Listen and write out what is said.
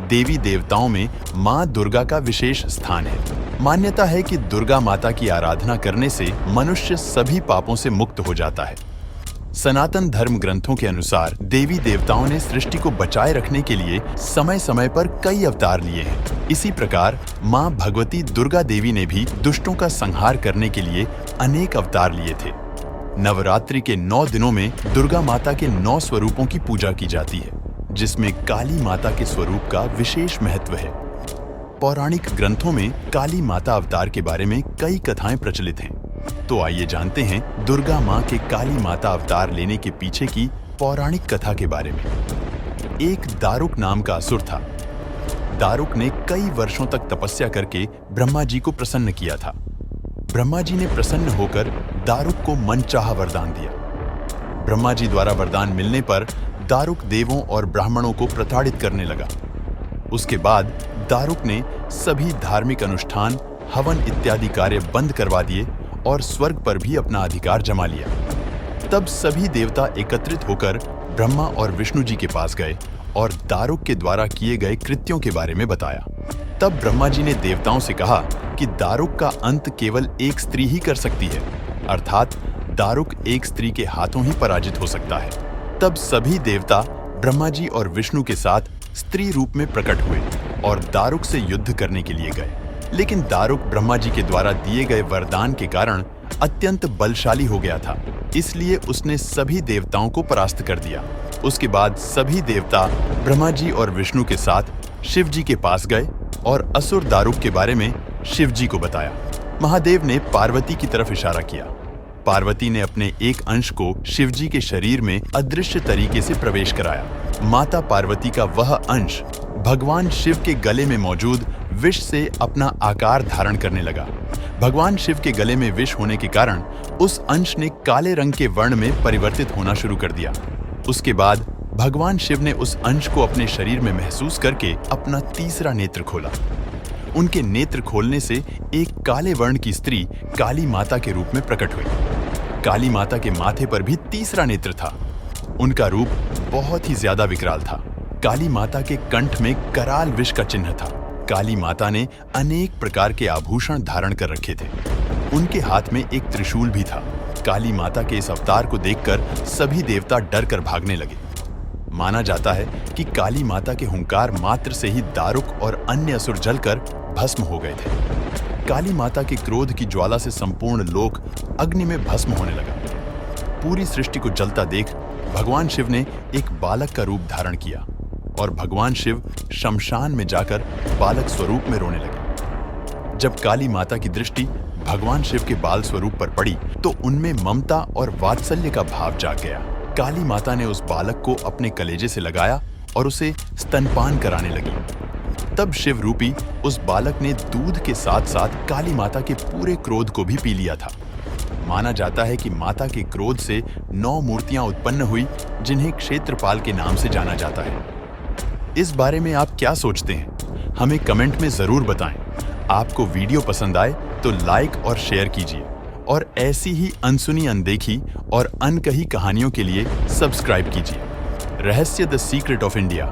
देवी देवताओं में माँ दुर्गा का विशेष स्थान है। मान्यता है कि दुर्गा माता की आराधना करने से मनुष्य सभी पापों से मुक्त हो जाता है। सनातन धर्म ग्रंथों के अनुसार देवी देवताओं ने सृष्टि को बचाए रखने के लिए समय समय पर कई अवतार लिए हैं। इसी प्रकार माँ भगवती दुर्गा देवी ने भी दुष्टों का संहार करने के लिए अनेक अवतार लिए थे। नवरात्रि के 9 दिनों में दुर्गा माता के 9 स्वरूपों की पूजा की जाती है, जिसमें काली माता के स्वरूप का विशेष महत्व है। पौराणिक ग्रंथों में काली माता अवतार के बारे में कई कथाएं प्रचलित हैं। तो आइए जानते हैं दुर्गा माँ के काली माता अवतार लेने के पीछे की पौराणिक कथा के बारे में। एक दारुक नाम का असुर था। दारुक ने कई वर्षों तक तपस्या करके ब्रह्मा जी को प्रसन्न किया था। ब्रह्मा जी ने प्रसन्न होकर दारुक को मनचाहा वरदान दिया। ब्रह्मा जी द्वारा वरदान मिलने पर दारुक देवों और ब्राह्मणों को प्रताड़ित करने लगा। उसके बाद दारुक ने सभी धार्मिक अनुष्ठान, हवन इत्यादि कार्य बंद करवा दिए और स्वर्ग पर भी अपना अधिकार जमा लिया। तब सभी देवता एकत्रित होकर ब्रह्मा और विष्णु जी के पास गए और दारुक के द्वारा किए गए कृत्यों के बारे में बताया। तब ब्रह्मा जी ने देवताओं से कहा कि दारुक का अंत केवल एक स्त्री ही कर सकती है, अर्थात दारुक एक स्त्री के हाथों ही पराजित हो सकता है। तब सभी देवता ब्रह्मा जी और विष्णु के साथ स्त्री रूप में प्रकट हुए और दारुक से युद्ध करने के लिए गए। लेकिन दारुक ब्रह्मा जी के द्वारा दिए गए वरदान के कारण अत्यंत बलशाली हो गया था, इसलिए उसने सभी देवताओं को परास्त कर दिया। उसके बाद सभी देवता ब्रह्मा जी और विष्णु के साथ शिव जी के पास गए और असुर दारुक के बारे में शिव जी को बताया। महादेव ने पार्वती की तरफ इशारा किया। पार्वती ने अपने एक अंश को शिव जी के शरीर में अदृश्य तरीके से प्रवेश कराया। माता पार्वती का वह अंश भगवान शिव के गले में मौजूद विष से अपना आकार धारण करने लगा। भगवान शिव के गले में विष होने के कारण उस अंश ने काले रंग के वर्ण में परिवर्तित होना शुरू कर दिया। उसके बाद भगवान शिव ने उस अंश को अपने शरीर में महसूस करके अपना तीसरा नेत्र खोला। उनके नेत्र खोलने से एक काले वर्ण की स्त्री काली माता के रूप में प्रकट हुई। काली माता के माथे पर भी तीसरा नेत्र था। उनका रूप बहुत ही ज्यादा विकराल था। काली माता के कंठ में कराल विष का चिन्ह था। काली माता ने अनेक प्रकार के आभूषण धारण कर रखे थे। उनके हाथ में एक त्रिशूल भी था। काली माता के इस अवतार को देखकर सभी देवता डर कर भागने लगे। माना जाता है कि काली माता के हुंकार मात्र से ही दारुक और अन्य असुर जलकर भस्म हो गए थे। काली माता के क्रोध की ज्वाला से संपूर्ण लोक अग्नि में भस्म होने लगा। पूरी सृष्टि को जलता देख भगवान शिव ने एक बालक का रूप धारण किया और भगवान शिव शमशान में जाकर बालक स्वरूप में रोने लगे। जब काली माता की दृष्टि भगवान शिव के बाल स्वरूप पर पड़ी तो उनमें ममता और वात्सल्य का भाव जाग गया। काली माता ने उस बालक को अपने कलेजे से लगाया और उसे स्तनपान कराने लगी। तब शिव रूपी उस बालक ने दूध के साथ साथ काली माता के पूरे क्रोध को भी पी लिया था। माना जाता है कि माता के क्रोध से 9 मूर्तियां उत्पन्न हुई, जिन्हें क्षेत्रपाल के नाम से जाना जाता है। इस बारे में आप क्या सोचते हैं? हमें कमेंट में जरूर बताएं। आपको वीडियो पसंद आए तो लाइक और शेयर कीजिए और ऐसी ही अनसुनी, अनदेखी और अनकही कहानियों के लिए सब्सक्राइब कीजिए। रहस्य द सीक्रेट ऑफ इंडिया।